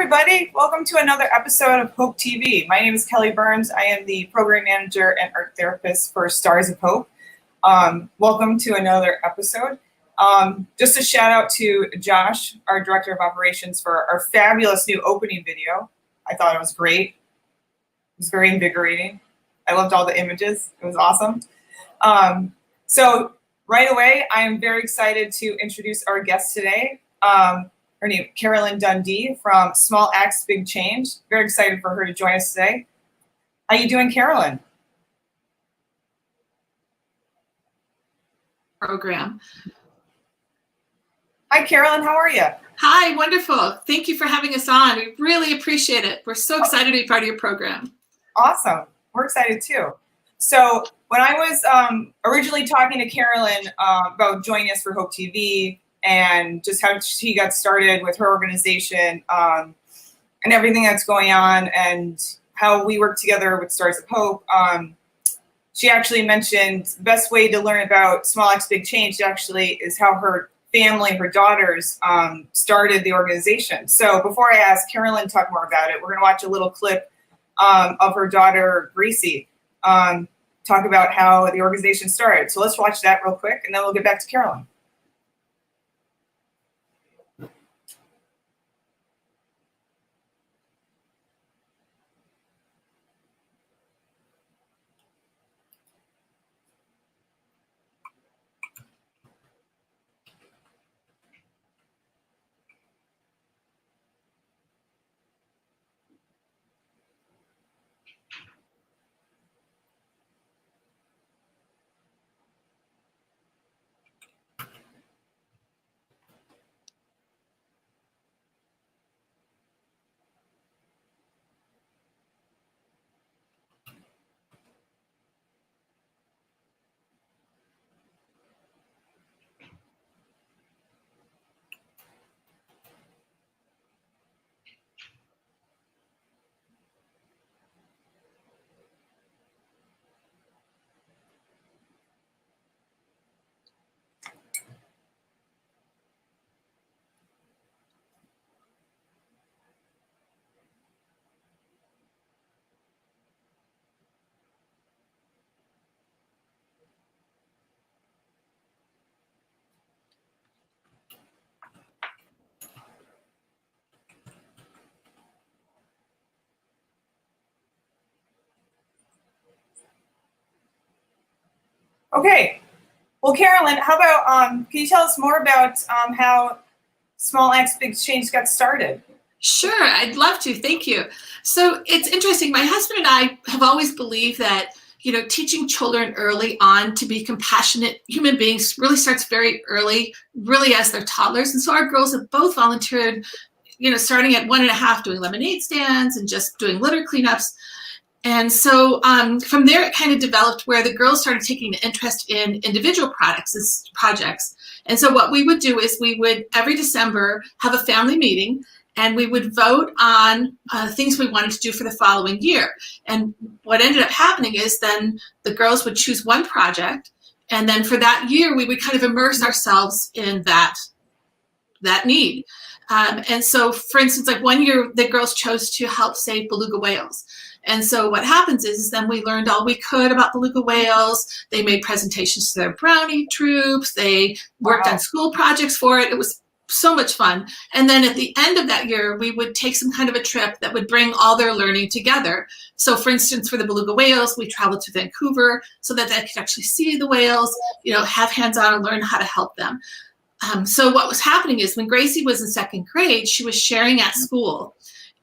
everybody. Welcome to another episode of Hope TV. My name is Kelly Burns. I am the program manager and art therapist for Stars of Hope. Welcome to another episode. Just a shout out to Josh, our director of operations, for our fabulous new opening video. I thought it was great. It was very invigorating. I loved all the images. It was awesome. So right away, I am very excited to introduce our guest today. Her name is Carolyn Dundee from Small Acts, Big Change. Very excited for her to join us today. How you doing, Carolyn? Program. Hi, Carolyn. How are you? Hi, wonderful. Thank you for having us on. We really appreciate it. We're so excited to be part of your program. Awesome. We're excited too. So when I was originally talking to Carolyn about joining us for Hope TV, and just how she got started with her organization and everything that's going on and how we work together with Stars of Hope. She actually mentioned the best way to learn about Small Acts Big Change actually is how her family, her daughters, started the organization. So before I ask Carolyn to talk more about it, we're going to watch a little clip of her daughter, Gracie, talk about how the organization started. So let's watch that real quick, and then we'll get back to Carolyn. Okay, well, Carolyn, how about, can you tell us more about how Small Acts Big Change got started? Sure, I'd love to. Thank you. So it's interesting. My husband and I have always believed that, teaching children early on to be compassionate human beings really starts very early, really as they're toddlers. And so our girls have both volunteered, starting at 1.5, doing lemonade stands and just doing litter cleanups. And so from there, it kind of developed where the girls started taking an interest in individual projects. And so what we would do is we would, every December, have a family meeting, and we would vote on things we wanted to do for the following year. And what ended up happening is then the girls would choose one project, and then for that year, we would kind of immerse ourselves in that need. And so, for instance, like one year, the girls chose to help save beluga whales. And so what happens is then we learned all we could about beluga whales. They made presentations to their brownie troops. They worked on school projects for it. It was so much fun. And then at the end of that year, we would take some kind of a trip that would bring all their learning together. So for instance, for the beluga whales, we traveled to Vancouver so that they could actually see the whales, have hands-on and learn how to help them. So what was happening is when Gracie was in 2nd grade, she was sharing at school.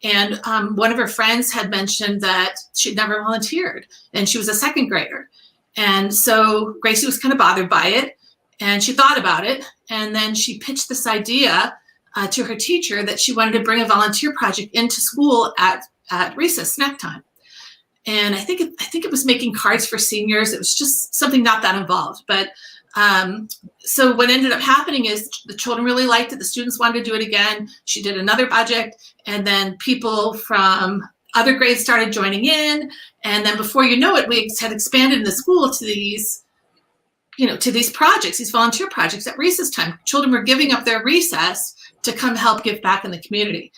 And one of her friends had mentioned that she'd never volunteered, and she was a 2nd grader. And so Gracie was kind of bothered by it, and she thought about it, and then she pitched this idea to her teacher that she wanted to bring a volunteer project into school at recess, snack time. And I think it was making cards for seniors. It was just something not that involved, but so what ended up happening is the children really liked it. The students wanted to do it again. She did another project, and then people from other grades started joining in. And then before you know it, we had expanded in the school to these, to these projects, these volunteer projects at recess time. Children were giving up their recess to come help give back in the community.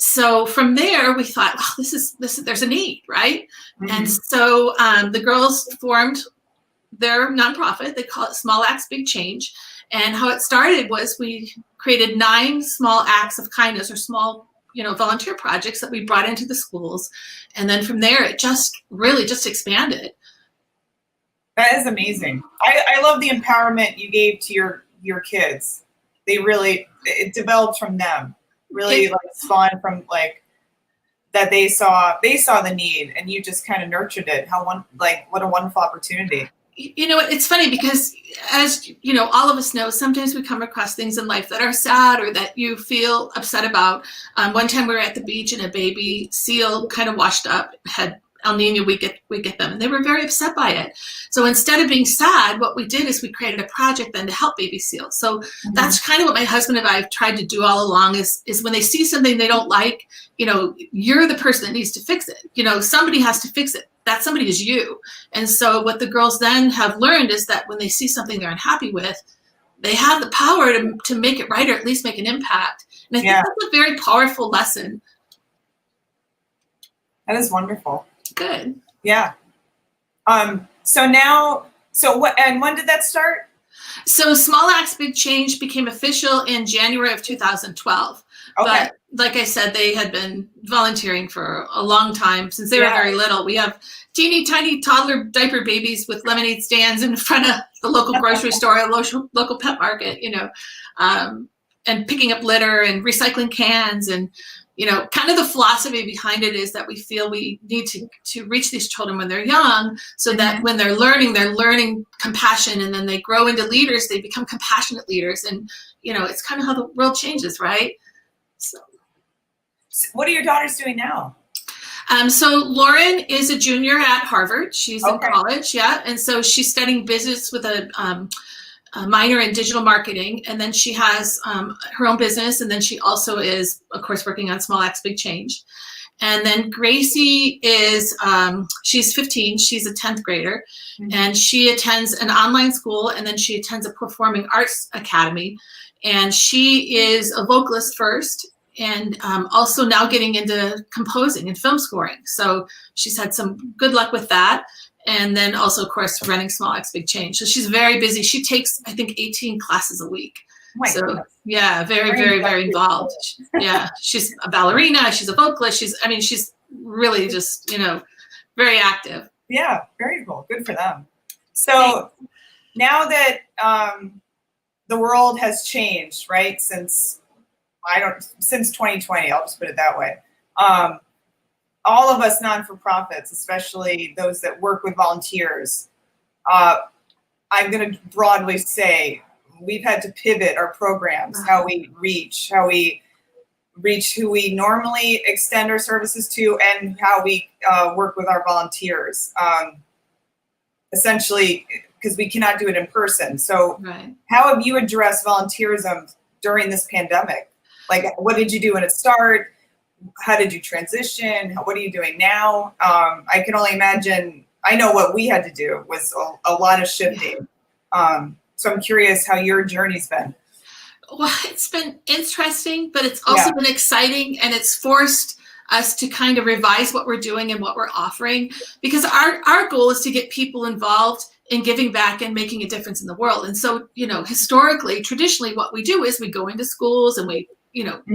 So from there, we thought, oh, this is there's a need, right? Mm-hmm. And so the girls formed their nonprofit. They call it Small Acts, Big Change. And how it started was we created 9 small acts of kindness or small, volunteer projects that we brought into the schools. And then from there, it just really just expanded. That is amazing. I love the empowerment you gave to your kids. It developed from them. Really spawned from that they saw the need and you just kind of nurtured it. What a wonderful opportunity. It's funny because as all of us know, sometimes we come across things in life that are sad or that you feel upset about. One time we were at the beach and a baby seal kind of washed up, had El Nino, we get them, and they were very upset by it. So instead of being sad, what we did is we created a project then to help baby seals. So that's kind of what my husband and I have tried to do all along is when they see something they don't like, you're the person that needs to fix it. Somebody has to fix it. That somebody is you. And so what the girls then have learned is that when they see something they're unhappy with, they have the power to make it right or at least make an impact. And I think that's a very powerful lesson. That is wonderful. Good. Yeah. So when did that start? So Small Acts, Big Change became official in January of 2012. Okay. But like I said, they had been volunteering for a long time since they were very little. We have teeny tiny toddler diaper babies with lemonade stands in front of the local grocery store, a local pet market, and picking up litter and recycling cans. And, kind of the philosophy behind it is that we feel we need to reach these children when they're young so that when they're learning compassion, and then they grow into leaders, they become compassionate leaders. And, it's kind of how the world changes, right? So. What are your daughters doing now? So Lauren is a junior at Harvard. She's in college, and so she's studying business with a minor in digital marketing, and then she has her own business, and then she also is, of course, working on Small Acts, Big Change. And then Gracie is, she's 15, she's a 10th grader, and she attends an online school, and then she attends a performing arts academy, and she is a vocalist first, and also now getting into composing and film scoring. So she's had some good luck with that. And then also, of course, running Small Acts, Big Change. So she's very busy. She takes, I think, 18 classes a week. So yeah, very, very, very involved. Yeah, she's a ballerina. She's a vocalist. She's really just, very active. Yeah, very cool. Good for them. So now that the world has changed, right? Since 2020, I'll just put it that way. All of us non-for-profits, especially those that work with volunteers, I'm going to broadly say we've had to pivot our programs, how we reach who we normally extend our services to, and how we work with our volunteers. Essentially, because we cannot do it in person. So how have you addressed volunteerism during this pandemic? What did you do when it started? How did you transition? What are you doing now? I can only imagine. I know what we had to do was a lot of shifting. So I'm curious how your journey's been. Well, it's been interesting, but it's also been exciting, and it's forced us to kind of revise what we're doing and what we're offering, because our goal is to get people involved in giving back and making a difference in the world. And so, historically, traditionally, what we do is we go into schools and we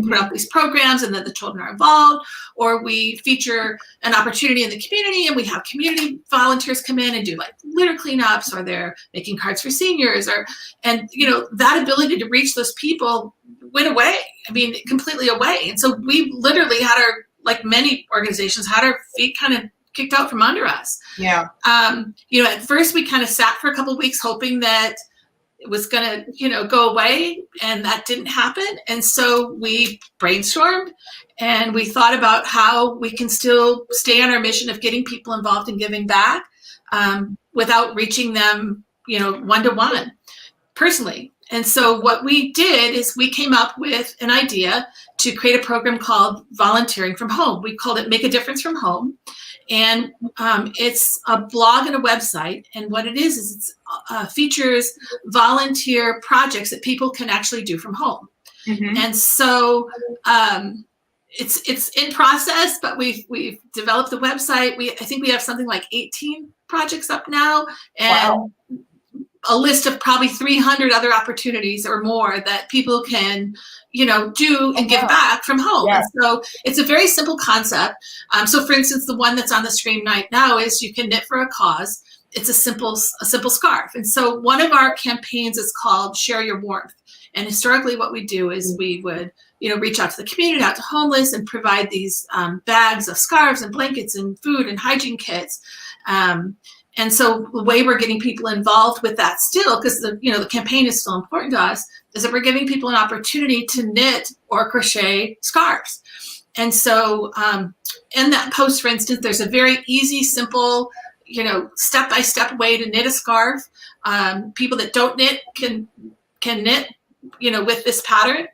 put out these programs, and then the children are involved, or we feature an opportunity in the community and we have community volunteers come in and do litter cleanups, or they're making cards for seniors, and that ability to reach those people went away. Completely away. And so we literally had like many organizations, had our feet kind of kicked out from under us. Yeah. At first we kind of sat for a couple of weeks hoping that it was going to, go away, and that didn't happen. And so we brainstormed and we thought about how we can still stay on our mission of getting people involved in giving back without reaching them, one-to-one personally. And so what we did is we came up with an idea to create a program called Volunteering from Home. We called it Make a Difference from Home. And it's a blog and a website. And what it is it features volunteer projects that people can actually do from home. And so it's in process, but we've developed the website. I think we have something like 18 projects up now, and Wow. a list of probably 300 other opportunities or more that people can, do and give back from home. Yeah. And so it's a very simple concept. So for instance, the one that's on the screen right now is you can knit for a cause. It's a simple scarf. And so one of our campaigns is called Share Your Warmth. And historically what we do is we would, reach out to the community, out to homeless, and provide these bags of scarves and blankets and food and hygiene kits. And so the way we're getting people involved with that still, because the campaign is still important to us, is that we're giving people an opportunity to knit or crochet scarves. And so in that post, for instance, there's a very easy, simple, step-by-step way to knit a scarf. People that don't knit can knit, with this pattern.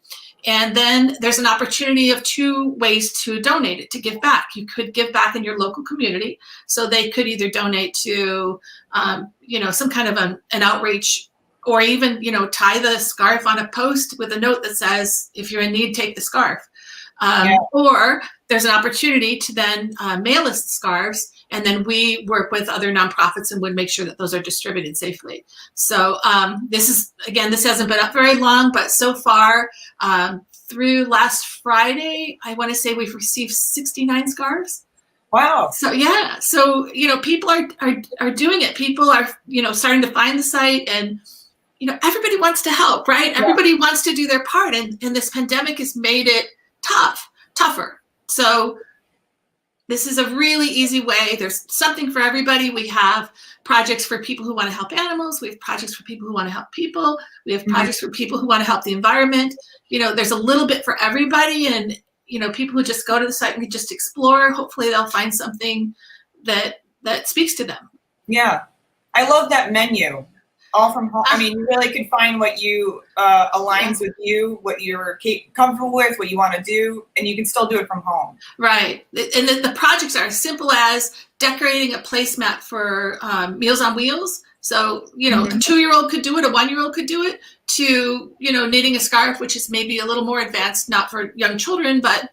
And then there's an opportunity of 2 ways to donate it, to give back. You could give back in your local community. So they could either donate to, some kind of an outreach, or even, tie the scarf on a post with a note that says, if you're in need, take the scarf. Or there's an opportunity to then mail us the scarves, and then we work with other nonprofits and would make sure that those are distributed safely. So this hasn't been up very long, but so far through last Friday, I want to say we've received 69 scarves. Wow. So yeah, so people are doing it. People are starting to find the site, and everybody wants to help, right? Yeah. Everybody wants to do their part, and this pandemic has made it tougher. So this is a really easy way. There's something for everybody. We have projects for people who want to help animals. We have projects for people who want to help people. We have projects for people who want to help the environment. There's a little bit for everybody, and people who just go to the site and just explore, hopefully they'll find something that speaks to them. Yeah. I love that menu. All from home. I mean, you really could find what you aligns with you, what you're comfortable with, what you want to do, and you can still do it from home. Right. And the projects are as simple as decorating a placemat for Meals on Wheels. So, a 2-year-old could do it, a 1-year-old could do it, to, knitting a scarf, which is maybe a little more advanced, not for young children, but,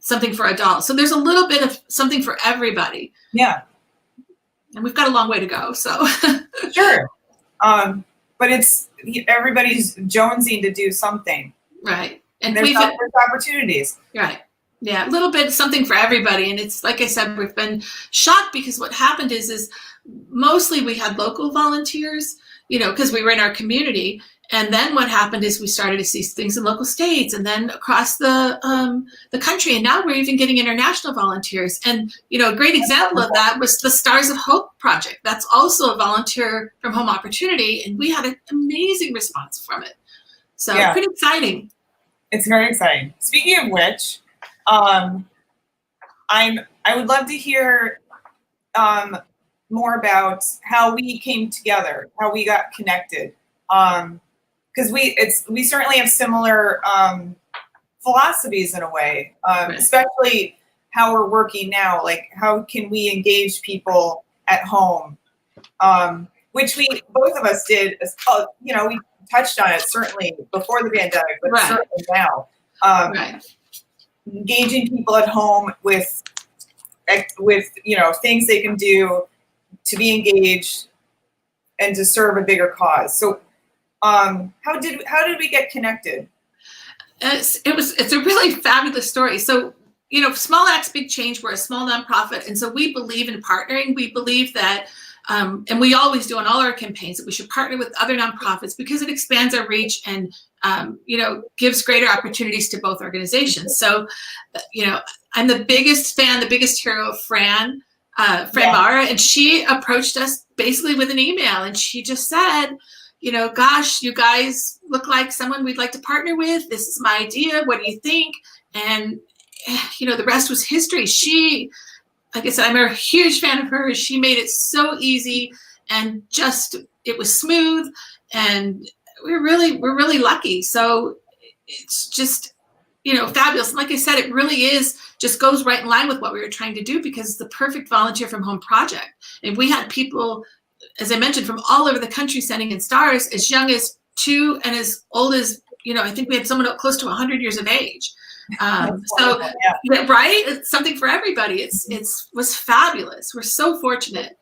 something for adults. So there's a little bit of something for everybody. Yeah. And we've got a long way to go, so. Sure. But it's, everybody's jonesing to do something. Right. And there's opportunities. Right. Yeah, a little bit something for everybody. And it's, like I said, we've been shocked because what happened is mostly we had local volunteers, because we were in our community. And then what happened is we started to see things in local states and then across the country. And now we're even getting international volunteers. And, a great example of that was the Stars of Hope project. That's also a volunteer from home opportunity. And we had an amazing response from it. So pretty exciting. It's very exciting. Speaking of which, I would love to hear more about how we came together, how we got connected. Because we certainly have similar philosophies in a way, especially how we're working now. Like, how can we engage people at home, which we both of us did. We touched on it certainly before the pandemic, but certainly now. Engaging people at home with things they can do to be engaged and to serve a bigger cause. So. How did we get connected? It's a really fabulous story. So, Small Acts, Big Change, we're a small nonprofit. And so we believe in partnering. We believe that, and we always do in all our campaigns, that we should partner with other nonprofits because it expands our reach and, gives greater opportunities to both organizations. So, I'm the biggest fan, the biggest hero of Fran Mara, and she approached us basically with an email, and she just said, gosh, you guys look like someone we'd like to partner with. This is my idea. What do you think? And, the rest was history. She, like I said, I'm a huge fan of hers. She made it so easy and it was smooth, and we're really lucky. So it's just, fabulous. And like I said, it really just goes right in line with what we were trying to do because it's the perfect volunteer from home project. And we had people, as I mentioned, from all over the country sending in stars, as young as 2 and as old as, I think we had someone close to 100 years of age. So, right, it's something for everybody. It was fabulous. We're so fortunate.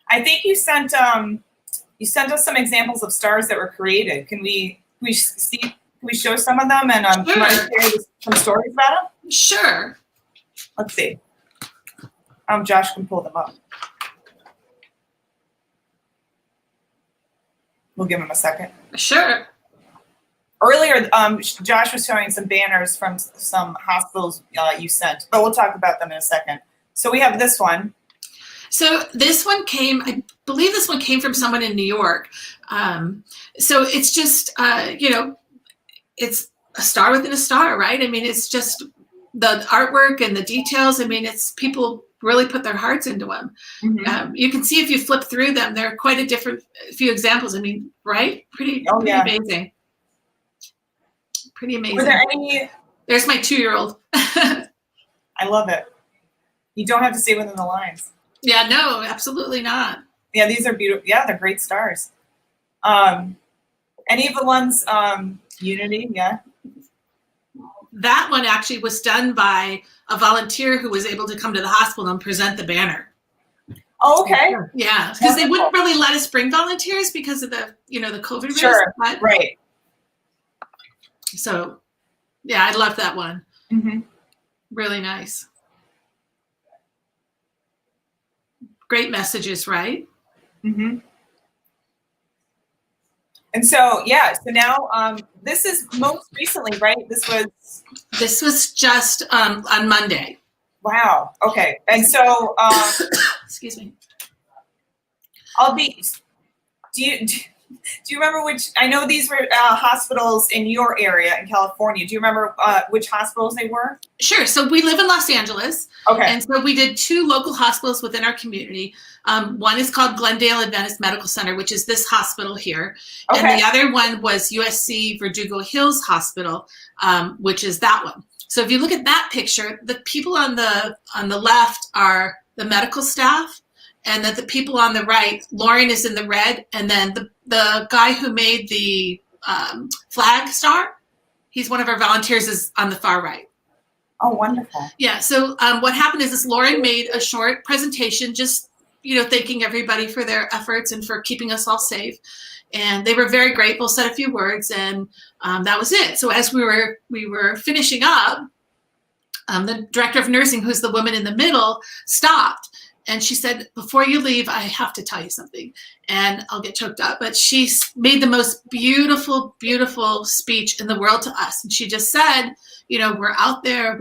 I think you sent us some examples of stars that were created. Can we see? Can we show some of them and Sure. you want to share some stories about them? Sure. Let's see. Josh can pull them up. We'll give him a second. Sure. Earlier, Josh was showing some banners from some hospitals you sent, but we'll talk about them in a second. So we have this one. So this one I believe this one came from someone in New York. So it's just, it's a star within a star, right? I mean, it's just the artwork and the details. I mean, it's people really put their hearts into them. Mm-hmm. You can see if you flip through them, they're quite a few examples. I mean, right? Pretty amazing. Pretty amazing. Were there any? There's my 2-year-old. I love it. You don't have to stay within the lines. Yeah, no, absolutely not. Yeah, these are beautiful. Yeah, they're great stars. Any of the ones, Unity, yeah? That one actually was done by a volunteer who was able to come to the hospital and present the banner. Oh, okay. Yeah, because they wouldn't really let us bring volunteers because of the, the COVID risk. Sure, right. So, yeah, I love that one. Mm-hmm. Really nice. Great messages, right? Mm-hmm. And so, yeah, so now this is most recently, right? This was just on Monday. Wow. Okay. And so, excuse me. Do you remember which? I know these were hospitals in your area in California. Do you remember which hospitals they were? Sure. So we live in Los Angeles. Okay. And so we did 2 local hospitals within our community. One is called Glendale Adventist Medical Center, which is this hospital here. Okay. And the other one was USC Verdugo Hills Hospital, which is that one. So if you look at that picture, the people on the left are the medical staff, and that the people on the right, Lauren is in the red, and then the guy who made the flag star, he's one of our volunteers, is on the far right. Oh, wonderful. Yeah, so what happened is Lauren made a short presentation, just, thanking everybody for their efforts and for keeping us all safe. And they were very grateful, said a few words, and that was it. So as we were finishing up, the director of nursing, who's the woman in the middle, stopped. And she said, before you leave, I have to tell you something. And I'll get choked up. But she made the most beautiful, beautiful speech in the world to us. And she just said, we're out there,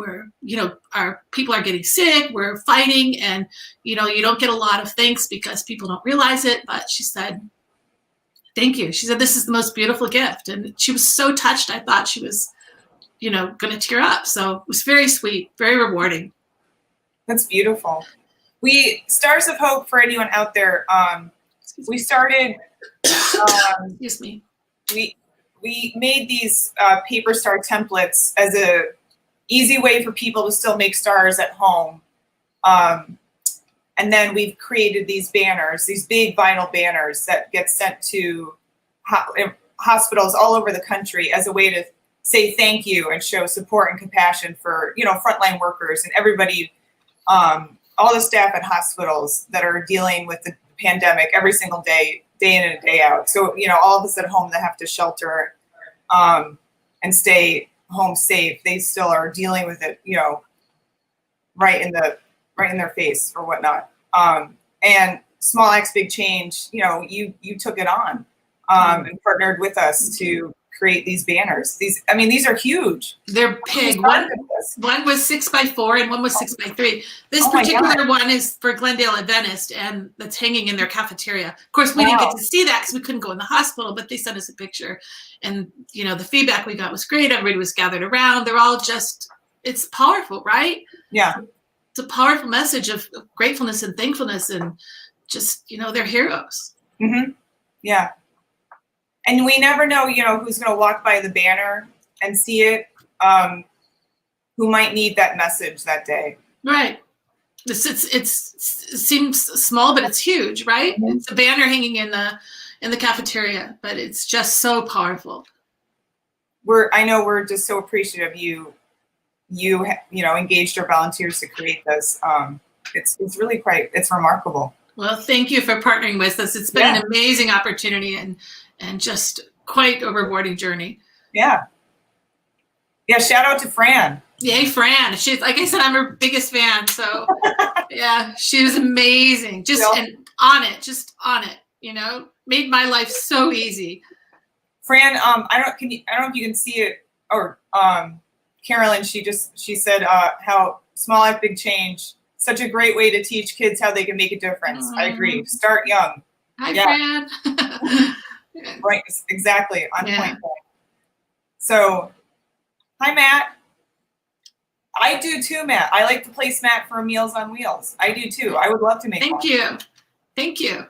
our people are getting sick, we're fighting, and, you don't get a lot of thanks because people don't realize it. But she said, thank you. She said, this is the most beautiful gift. And she was so touched. I thought she was, going to tear up. So it was very sweet, very rewarding. That's beautiful. Stars of Hope, for anyone out there, we started, excuse me. We made these paper star templates as a easy way for people to still make stars at home. And then we've created these banners, these big vinyl banners that get sent to hospitals all over the country as a way to say thank you and show support and compassion for, frontline workers and everybody, all the staff at hospitals that are dealing with the pandemic every single day, day in and day out. So, all of us at home that have to shelter and stay home safe, they still are dealing with it, right in their face or whatnot. And Small Acts Big Change, you took it on and partnered with us to create these banners. These are huge. They're big. One was 6x4 and one was 6x3. This particular one is for Glendale Adventist, and that's hanging in their cafeteria. Of course, we didn't get to see that because we couldn't go in the hospital, but they sent us a picture. And, the feedback we got was great. Everybody was gathered around. They're all it's powerful, right? Yeah. It's a powerful message of gratefulness and thankfulness, and just, they're heroes. Mm-hmm. Yeah. And we never know, who's going to walk by the banner and see it, who might need that message that day. Right. It seems small, but it's huge, right? Mm-hmm. It's a banner hanging in the cafeteria, but it's just so powerful. I know we're just so appreciative of you you engaged our volunteers to create this. It's really it's remarkable. Well, thank you for partnering with us. It's been an amazing opportunity and just quite a rewarding journey. Yeah. Yeah. Shout out to Fran. Yay, Fran. She's, like I said, I'm her biggest fan. So yeah, she was amazing. Just on it, made my life so easy. Fran, I don't know if you can see it, or Carolyn, she said how small act big change, such a great way to teach kids how they can make a difference. I agree. Start young. Hi, Fran. Right, exactly, on point. So, hi, Matt. I do too, Matt. I like to place Matt for Meals on Wheels. I do too. I would love to make one. Thank you.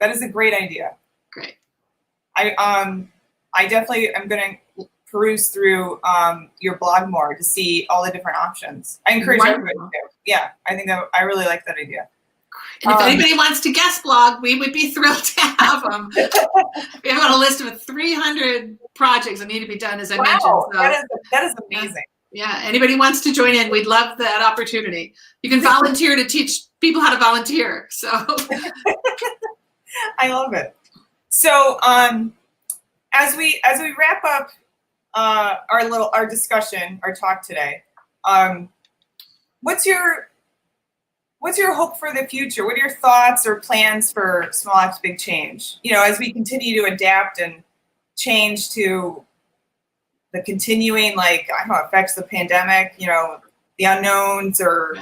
That is a great idea. Great. I definitely am going to peruse through your blog more to see all the different options. I encourage everybody to. Yeah, I think I really like that idea. And if anybody wants to guest blog, we would be thrilled to have them. We have on a list of 300 projects that need to be done, as I mentioned. So, that is amazing. Yeah, anybody wants to join in, we'd love that opportunity. You can volunteer to teach people how to volunteer. So I love it. So as we wrap up our discussion, our talk today, what's your hope for the future? What are your thoughts or plans for Small Acts Big Change? As we continue to adapt and change to the continuing, effects of the pandemic, the unknowns, or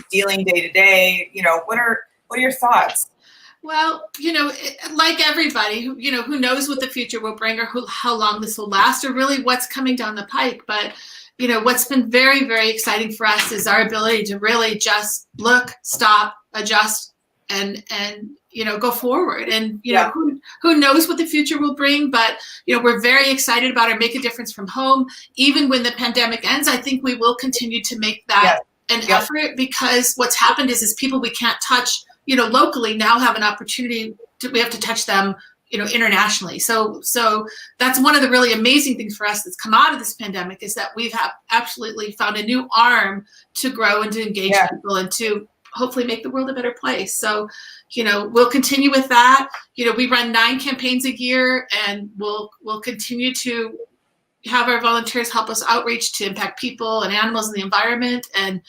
dealing day to day, what are your thoughts? Well, like everybody, who knows what the future will bring, or how long this will last, or really what's coming down the pike. But, what's been very, very exciting for us is our ability to really just look, stop, adjust, and go forward. And, who knows what the future will bring, but, we're very excited about our Make a Difference from Home. Even when the pandemic ends, I think we will continue to make that an effort, because what's happened is people we can't touch, locally now have an opportunity we have to touch them, internationally. So that's one of the really amazing things for us that's come out of this pandemic, is that we've absolutely found a new arm to grow and to engage people and to hopefully make the world a better place. So, we'll continue with that. We run 9 campaigns a year, and we'll continue to have our volunteers help us outreach to impact people and animals in the environment. And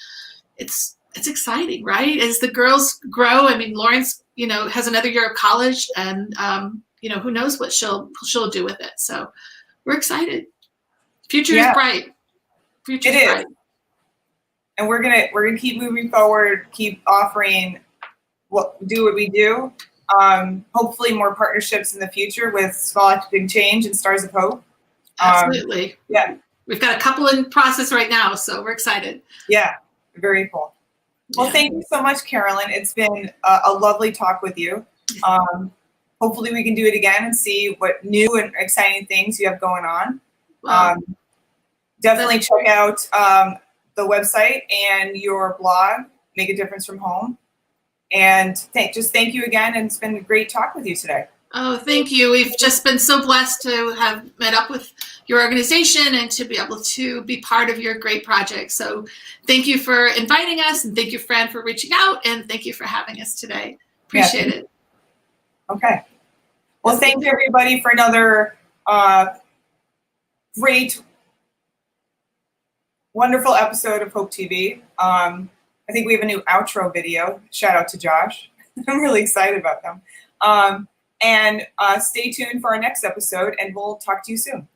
it's exciting, right? As the girls grow, Lawrence, has another year of college, and, who knows what she'll do with it. So we're excited. Future is bright. Future is bright. And we're gonna keep moving forward, keep offering what we do. Hopefully more partnerships in the future with Small Act Big Change and Stars of Hope. Absolutely. We've got a couple in process right now, so we're excited. Yeah, very cool. Well, thank you so much, Carolyn. It's been a lovely talk with you. Hopefully we can do it again and see what new and exciting things you have going on. Definitely check out the website and your blog, Make a Difference from Home. And thank you again. And it's been a great talk with you today. Oh, thank you. We've just been so blessed to have met up with your organization and to be able to be part of your great project. So thank you for inviting us, and thank you, Fran, for reaching out, and thank you for having us today. Appreciate it. Okay. Well, thank you, everybody, for another great, wonderful episode of Hope TV. I think we have a new outro video. Shout out to Josh. I'm really excited about them. And stay tuned for our next episode, and we'll talk to you soon.